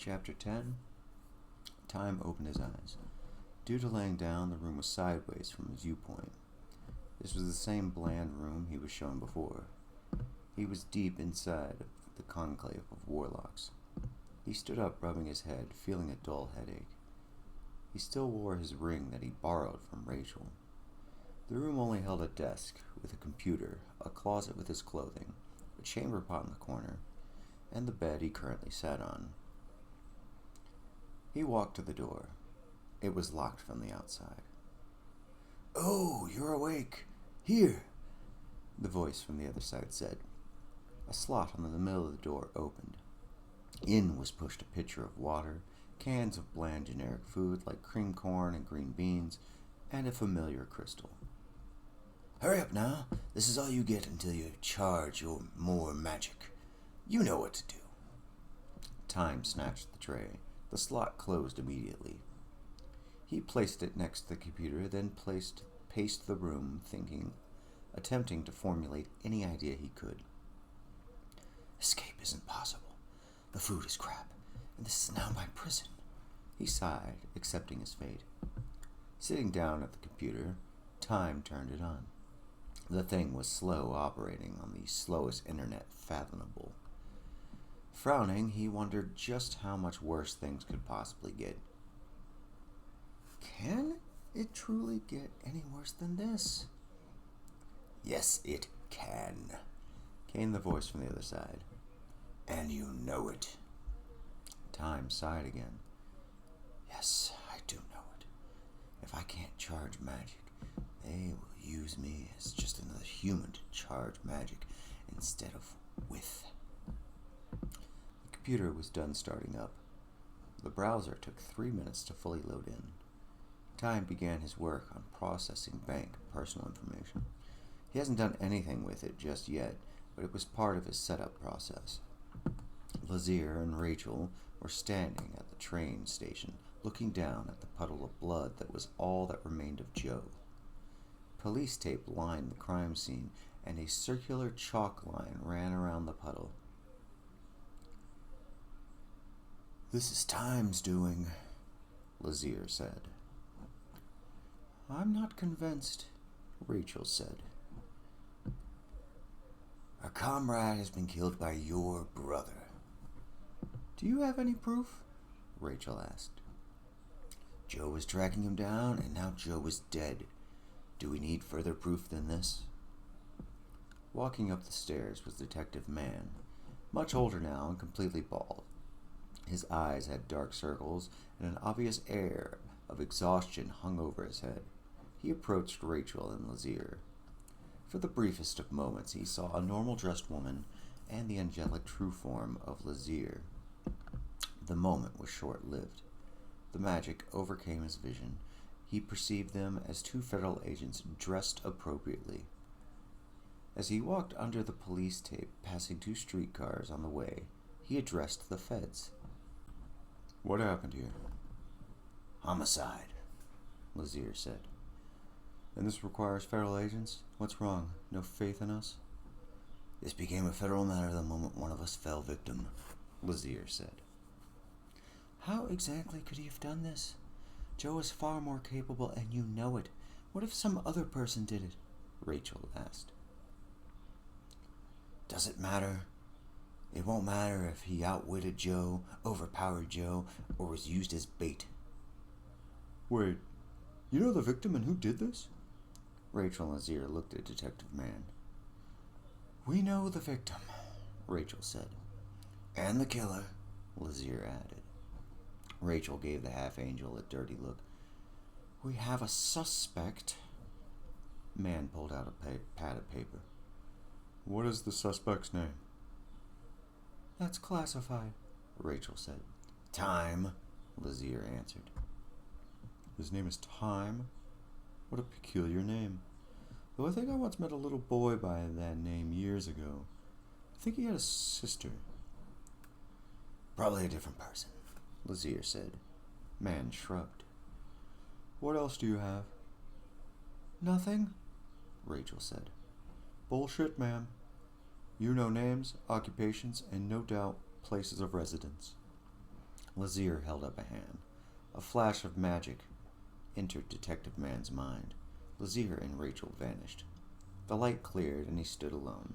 Chapter 10. Thyme opened his eyes. Due to laying down, the room was sideways from his viewpoint. This was the same bland room he was shown before. He was deep inside of the conclave of warlocks. He stood up, rubbing his head, feeling a dull headache. He still wore his ring that he borrowed from Rachael. The room only held a desk with a computer, a closet with his clothing, a chamber pot in the corner, and the bed he currently sat on. He walked to the door. It was locked from the outside. "Oh, you're awake. Here," the voice from the other side said. A slot in the middle of the door opened. In was pushed a pitcher of water, cans of bland generic food like cream corn and green beans, and a familiar crystal. "Hurry up now. This is all you get until you charge your more magic. You know what to do." Thyme snatched the tray. The slot closed immediately. He placed it next to the computer, then paced the room, attempting to formulate any idea he could. "Escape isn't possible. The food is crap, and this is now my prison." He sighed, accepting his fate. Sitting down at the computer, Thyme turned it on. The thing was slow, operating on the slowest internet fathomable. Frowning, he wondered just how much worse things could possibly get. Can it truly get any worse than this? "Yes, it can," came the voice from the other side. "And you know it." Thyme sighed again. "Yes, I do know it. If I can't charge magic, they will use me as just another human to charge magic instead of with." The computer was done starting up. The browser took 3 minutes to fully load in. Thyme began his work on processing bank personal information. He hasn't done anything with it just yet, but it was part of his setup process. Lazier and Rachael were standing at the train station, looking down at the puddle of blood that was all that remained of Joe. Police tape lined the crime scene, and a circular chalk line ran around the puddle. "This is Thyme's doing," Lazier said. "I'm not convinced," Rachael said. "Our comrade has been killed by your brother." "Do you have any proof?" Rachael asked. "Joe was tracking him down, and now Joe is dead. Do we need further proof than this?" Walking up the stairs was Detective Mann, much older now and completely bald. His eyes had dark circles, and an obvious air of exhaustion hung over his head. He approached Rachael and Lazier. For the briefest of moments, he saw a normal-dressed woman and the angelic true form of Lazier. The moment was short-lived. The magic overcame his vision. He perceived them as two federal agents dressed appropriately. As he walked under the police tape, passing 2 streetcars on the way, he addressed the feds. "What happened here?" "Homicide," Lazier said. "And this requires federal agents? What's wrong? No faith in us?" "This became a federal matter the moment one of us fell victim," Lazier said. "How exactly could he have done this? Joe is far more capable, and you know it. What if some other person did it?" Rachael asked. "Does it matter? It won't matter if he outwitted Joe, overpowered Joe, or was used as bait." "Wait, you know the victim and who did this?" Rachael and Lazier looked at Detective Mann. "We know the victim," Rachael said. "And the killer," Lazier added. Rachael gave the half-angel a dirty look. "We have a suspect." Mann pulled out a pad of paper. "What is the suspect's name?" "That's classified," Rachael said. "Thyme," Lazier answered. "His name is Thyme? What a peculiar name. Though I think I once met a little boy by that name years ago. I think he had a sister." "Probably a different person," Lazier said. Mann shrugged. "What else do you have?" "Nothing," Rachael said. "Bullshit, ma'am. You know names, occupations, and no doubt places of residence." Lazier held up a hand. A flash of magic entered Detective Man's mind. Lazier and Rachael vanished. The light cleared, and he stood alone.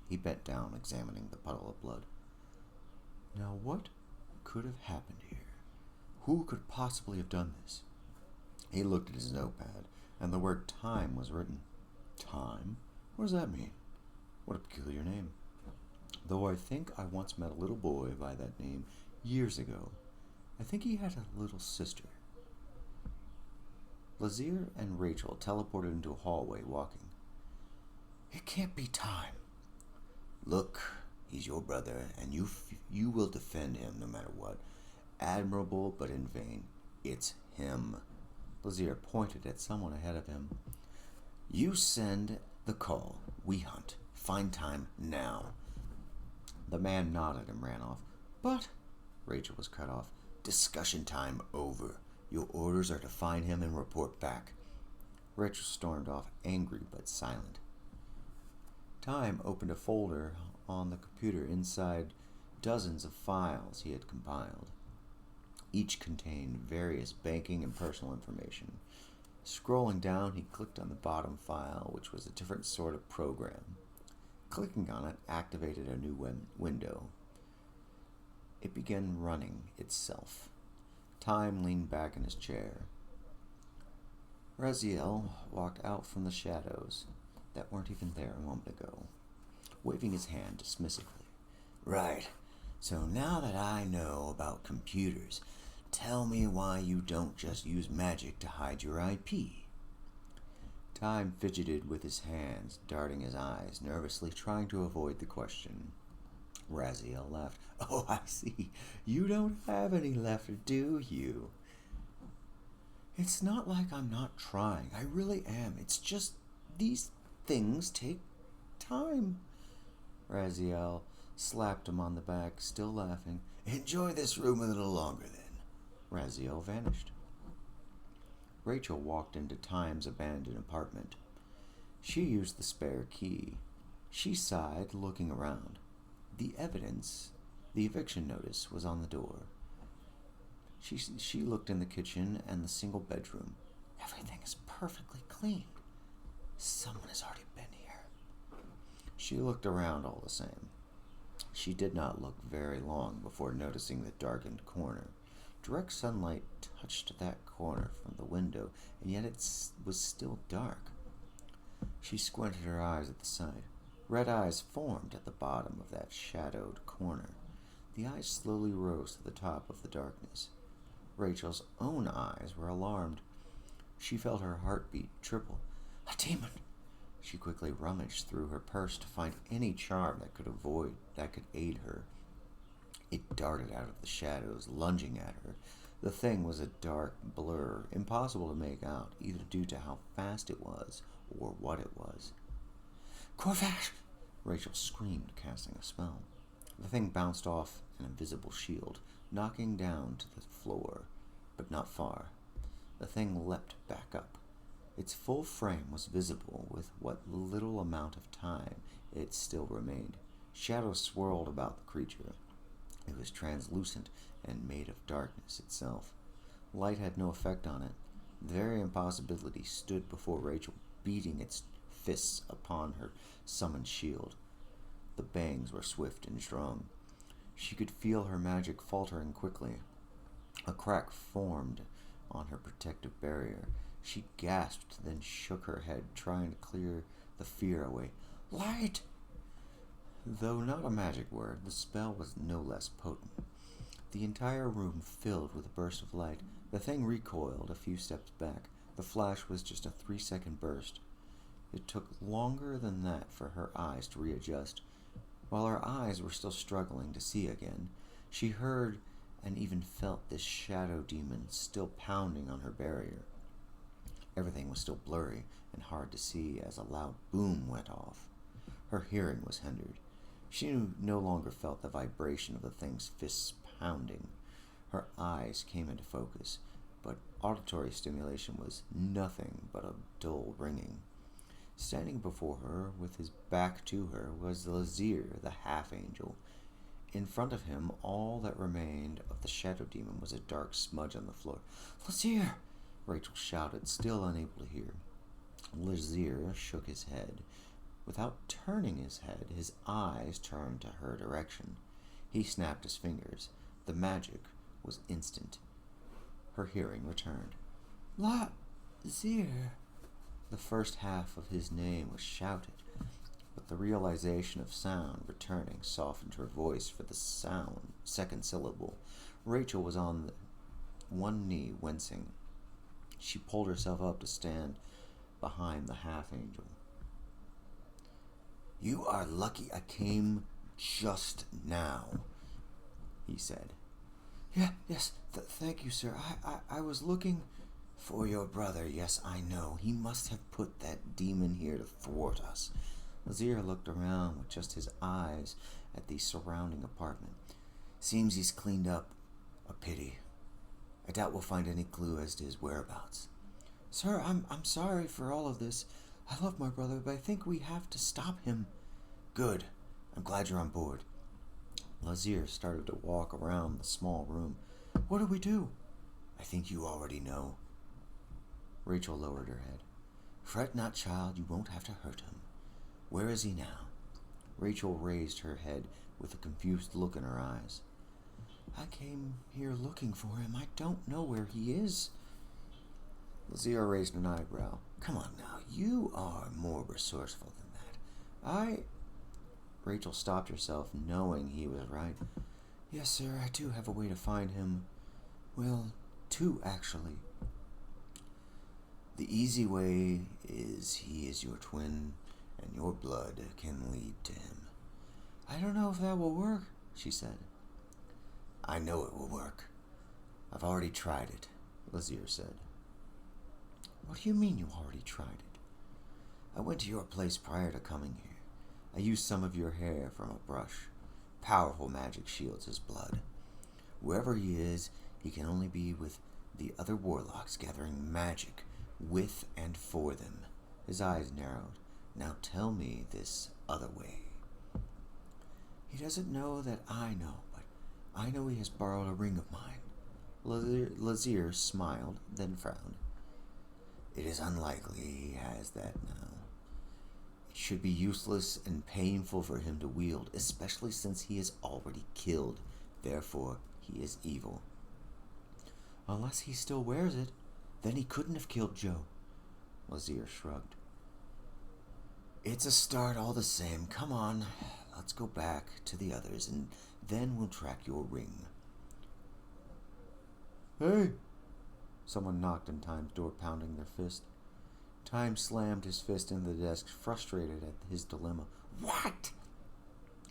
He bent down, examining the puddle of blood. Now what could have happened here? Who could possibly have done this? He looked at his notepad, and the word Thyme was written. Thyme? What does that mean? What a peculiar name. Though I think I once met a little boy by that name years ago. I think he had a little sister. Lazier and Rachael teleported into a hallway, walking. It can't be Thyme. Look, he's your brother, and you will defend him no matter what. Admirable, but in vain. It's him. Lazier pointed at someone ahead of him. You send the call. We hunt. Find Thyme now. The man nodded and ran off. But, Rachael was cut off. Discussion time over. Your orders are to find him and report back. Rachael stormed off, angry but silent. Thyme opened a folder on the computer inside dozens of files he had compiled. Each contained various banking and personal information. Scrolling down, he clicked on the bottom file, which was a different sort of program. Clicking on it activated a new window. It began running itself. Thyme leaned back in his chair. Raziel walked out from the shadows that weren't even there a moment ago, waving his hand dismissively. Right. So now that I know about computers, tell me why you don't just use magic to hide your IP. Thyme fidgeted with his hands, darting his eyes, nervously trying to avoid the question. Raziel laughed. Oh, I see. You don't have any left, do you? It's not like I'm not trying. I really am. It's just these things take time. Raziel slapped him on the back, still laughing. Enjoy this room a little longer, then. Raziel vanished. Rachael walked into Thyme's abandoned apartment. She used the spare key. She sighed, looking around. The evidence, the eviction notice, was on the door. She looked in the kitchen and the single bedroom. Everything is perfectly clean. Someone has already been here. She looked around all the same. She did not look very long before noticing the darkened corner. Direct sunlight touched that corner from the window, and yet it was still dark. She squinted her eyes at the side. Red eyes formed at the bottom of that shadowed corner. The eyes slowly rose to the top of the darkness. Rachel's own eyes were alarmed. She felt her heartbeat triple. A demon! She quickly rummaged through her purse to find any charm that could aid her. It darted out of the shadows, lunging at her. The thing was a dark blur, impossible to make out, either due to how fast it was or what it was. Corvash! Rachael screamed, casting a spell. The thing bounced off an invisible shield, knocking down to the floor, but not far. The thing leapt back up. Its full frame was visible with what little amount of time it still remained. Shadows swirled about the creature. It was translucent and made of darkness itself. Light had no effect on it. The very impossibility stood before Rachael, beating its fists upon her summoned shield. The bangs were swift and strong. She could feel her magic faltering quickly. A crack formed on her protective barrier. She gasped, then shook her head, trying to clear the fear away. Light! Though not a magic word, the spell was no less potent. The entire room filled with a burst of light. The thing recoiled a few steps back. The flash was just a 3-second burst. It took longer than that for her eyes to readjust. While her eyes were still struggling to see again, she heard and even felt this shadow demon still pounding on her barrier. Everything was still blurry and hard to see as a loud boom went off. Her hearing was hindered. She no longer felt the vibration of the thing's fists pounding. Her eyes came into focus, but auditory stimulation was nothing but a dull ringing. Standing before her, with his back to her, was Lazier, the half-angel. In front of him, all that remained of the shadow demon was a dark smudge on the floor. "Lazir!" Rachael shouted, still unable to hear. Lazir shook his head. Without turning his head, his eyes turned to her direction. He snapped his fingers. The magic was instant. Her hearing returned. "Lazir!" The first half of his name was shouted, but the realization of sound returning softened her voice for the second syllable. Rachael was on one knee, wincing. She pulled herself up to stand behind the half-angel. "You are lucky I came just now," he said. Yes, thank you, sir. I was looking for your brother. Yes, I know. He must have put that demon here to thwart us." Lazir looked around with just his eyes at the surrounding apartment. "Seems he's cleaned up. A pity. I doubt we'll find any clue as to his whereabouts." "Sir, I'm sorry for all of this. I love my brother, but I think we have to stop him." "Good. I'm glad you're on board." Lazir started to walk around the small room. "What do we do?" "I think you already know." Rachael lowered her head. "Fret not, child. You won't have to hurt him. Where is he now?" Rachael raised her head with a confused look in her eyes. "I came here looking for him. I don't know where he is." Lazir raised an eyebrow. "Come on now. You are more resourceful than that. Rachael stopped herself, knowing he was right. "Yes, sir, I do have a way to find him. Well, two, actually. The easy way is he is your twin, and your blood can lead to him." "I don't know if that will work," she said. "I know it will work. I've already tried it," Lazir said. "What do you mean you already tried it?" "I went to your place prior to coming here. I used some of your hair from a brush. Powerful magic shields his blood. Wherever he is, he can only be with the other warlocks gathering magic with and for them." His eyes narrowed. "Now tell me this other way." "He doesn't know that I know, but I know he has borrowed a ring of mine." Lazir smiled, then frowned. "It is unlikely he has that now. It should be useless and painful for him to wield, especially since he is already killed. Therefore, he is evil." "Unless he still wears it, then he couldn't have killed Joe." Lazir shrugged. "It's a start all the same. Come on, let's go back to the others, and then we'll track your ring." "Hey!" Someone knocked on Thyme's door, pounding their fist. Thyme slammed his fist into the desk, frustrated at his dilemma. "What?"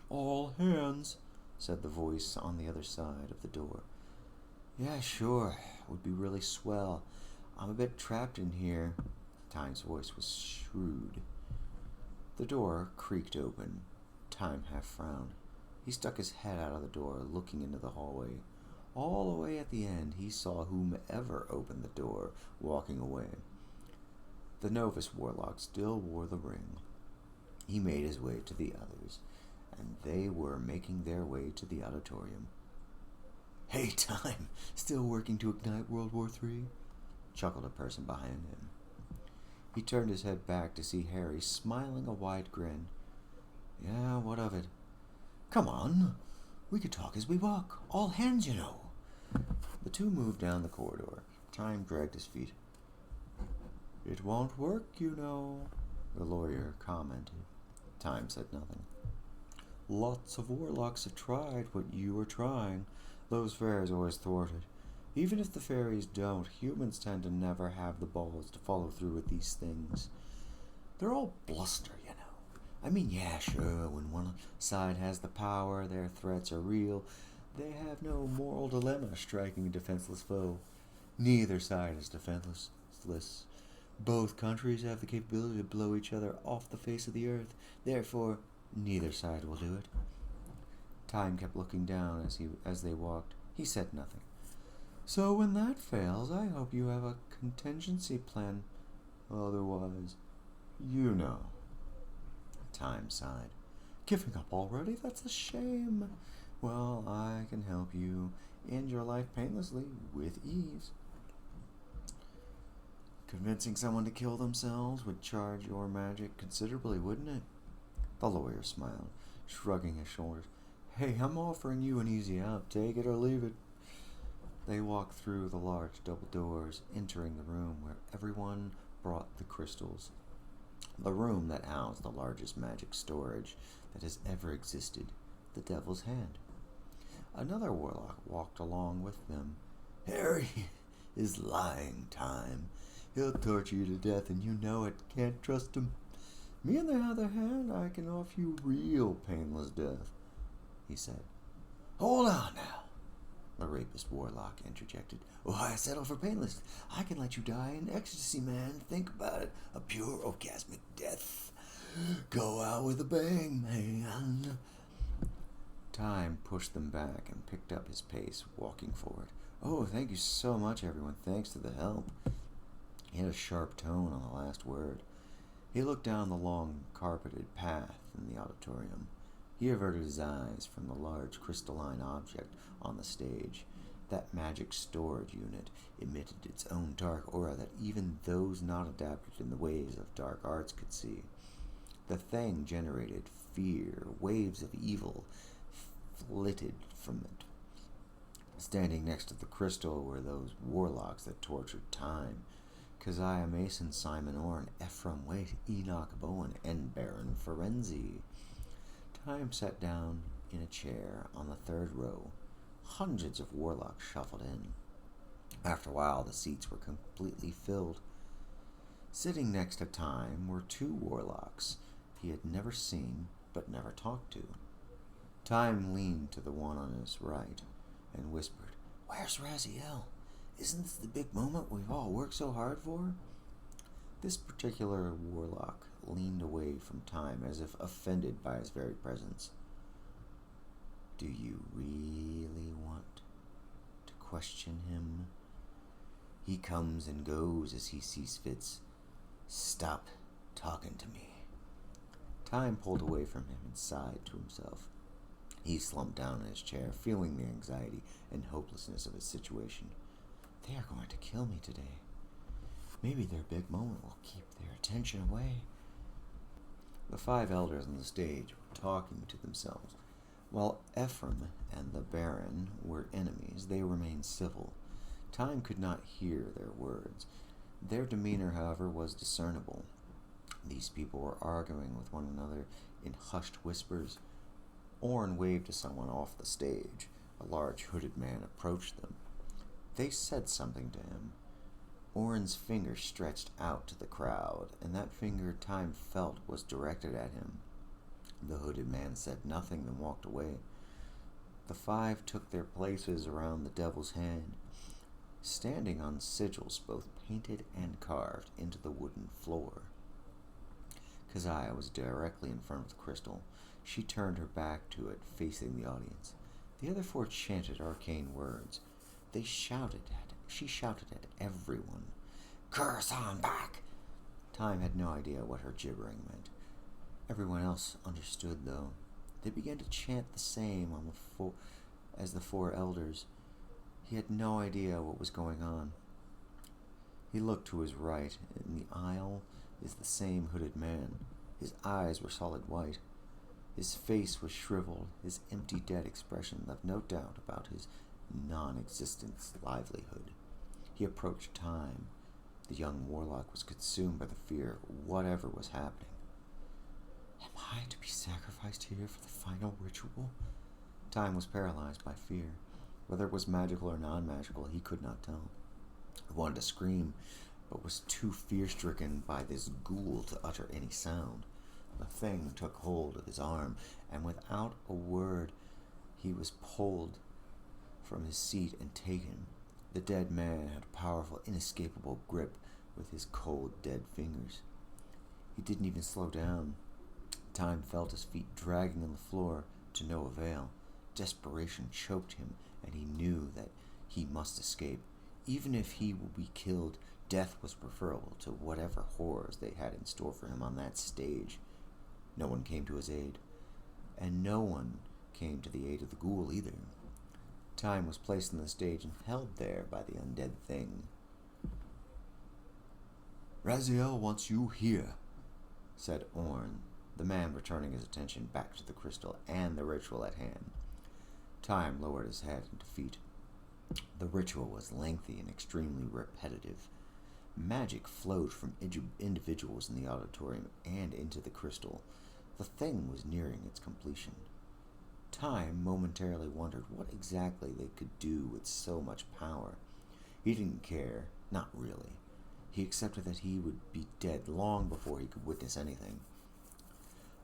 "All hands," said the voice on the other side of the door. "Yeah, sure. Would be really swell. I'm a bit trapped in here." Thyme's voice was shrewd. The door creaked open. Thyme half frowned. He stuck his head out of the door, looking into the hallway. All the way at the end, he saw whomever opened the door walking away. The Novus warlock still wore the ring. He made his way to the others, and they were making their way to the auditorium. "Hey, Thyme, still working to ignite World War III?" chuckled a person behind him. He turned his head back to see Harry smiling a wide grin. "Yeah, what of it?" "Come on, we could talk as we walk. All hands, you know." The two moved down the corridor. Thyme dragged his feet. "It won't work, you know," the lawyer commented. Thyme said nothing. "Lots of warlocks have tried what you are trying. Those fairies always thwart it. Even if the fairies don't, humans tend to never have the balls to follow through with these things. They're all bluster, you know. I mean, yeah, sure, when one side has the power, their threats are real. They have no moral dilemma striking a defenseless foe. Neither side is defenseless. Both countries have the capability to blow each other off the face of the earth. Therefore, neither side will do it." Thyme kept looking down as they walked. He said nothing. "So when that fails, I hope you have a contingency plan. Otherwise, you know." Thyme sighed. "Giving up already? That's a shame. Well, I can help you end your life painlessly with ease. Convincing someone to kill themselves would charge your magic considerably, wouldn't it? The lawyer smiled, shrugging his shoulders. Hey, I'm offering you an easy out. Take it or leave it. They walked through the large double doors, entering the room where everyone brought the crystals. The room that housed the largest magic storage that has ever existed, the Devil's Hand. Another warlock walked along with them. Harry is lying, Thyme. He'll torture you to death, and you know it. Can't trust him. Me, on the other hand, I can offer you real painless death, he said. Hold on now, the rapist warlock interjected. Why settle for painless? I can let you die in ecstasy, man. Think about it. A pure orgasmic death. Go out with a bang, man. Thyme pushed them back and picked up his pace, walking forward. Oh, thank you so much, everyone. Thanks to the help. He had a sharp tone on the last word. He looked down the long, carpeted path in the auditorium. He averted his eyes from the large crystalline object on the stage. That magic storage unit emitted its own dark aura that even those not adapted in the ways of dark arts could see. The thing generated fear, waves of evil flitted from it. Standing next to the crystal were those warlocks that tortured Thyme. Keziah Mason, Simon Orne, Ephraim Waite, Enoch Bowen, and Baron Ferenzi. Thyme sat down in a chair on the third row. Hundreds of warlocks shuffled in. After a while, the seats were completely filled. Sitting next to Thyme were two warlocks he had never seen but never talked to. Thyme leaned to the one on his right and whispered, Where's Rachael? Isn't this the big moment we've all worked so hard for? This particular warlock leaned away from Thyme as if offended by his very presence. Do you really want to question him? He comes and goes as he sees fits. Stop talking to me. Thyme pulled away from him and sighed to himself. He slumped down in his chair, feeling the anxiety and hopelessness of his situation. They are going to kill me today. Maybe their big moment will keep their attention away. The five elders on the stage were talking to themselves. While Ephraim and the Baron were enemies, they remained civil. Thyme could not hear their words. Their demeanor, however, was discernible. These people were arguing with one another in hushed whispers. Orne waved to someone off the stage. A large hooded man approached them. They said something to him. Orne's finger stretched out to the crowd, and that finger Thyme felt was directed at him. The hooded man said nothing, then walked away. The five took their places around the Devil's Hand, standing on sigils both painted and carved into the wooden floor. Keziah was directly in front of the crystal. She turned her back to it, facing the audience. The other four chanted arcane words. She shouted at everyone. Curse on back! Thyme had no idea what her gibbering meant. Everyone else understood, though. They began to chant the same as the four elders. He had no idea what was going on. He looked to his right. In the aisle is the same hooded man. His eyes were solid white. His face was shriveled. His empty, dead expression left no doubt about his non-existent livelihood. He approached Thyme. The young warlock was consumed by the fear of whatever was happening. Am I to be sacrificed here for the final ritual? Thyme was paralyzed by fear. Whether it was magical or non-magical, he could not tell. He wanted to scream, but was too fear-stricken by this ghoul to utter any sound. The thing took hold of his arm, and without a word, he was pulled from his seat and taken. The dead man had a powerful, inescapable grip with his cold, dead fingers. He didn't even slow down. Thyme felt his feet dragging on the floor to no avail. Desperation choked him, and he knew that he must escape. Even if he would be killed, death was preferable to whatever horrors they had in store for him on that stage. No one came to his aid, and no one came to the aid of the ghoul either. Thyme was placed on the stage and held there by the undead thing. "Rachael wants you here," said Orn, the man returning his attention back to the crystal and the ritual at hand. Thyme lowered his head in defeat. The ritual was lengthy and extremely repetitive. Magic flowed from individuals in the auditorium and into the crystal. The thing was nearing its completion. Thyme momentarily wondered what exactly they could do with so much power. He didn't care, not really. He accepted that he would be dead long before he could witness anything.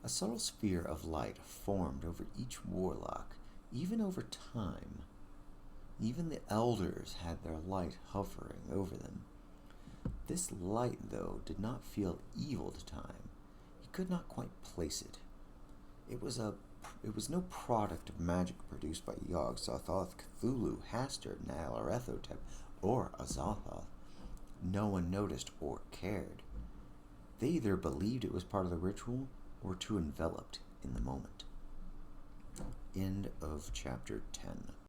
A subtle sphere of light formed over each warlock, even over time. Even the elders had their light hovering over them. This light, though, did not feel evil to Thyme. He could not quite place it. It was no product of magic produced by Yogsothoth, Cthulhu, Hastur, Nyarathotep, or Azothoth. No one noticed or cared. They either believed it was part of the ritual or too enveloped in the moment. End of chapter 10.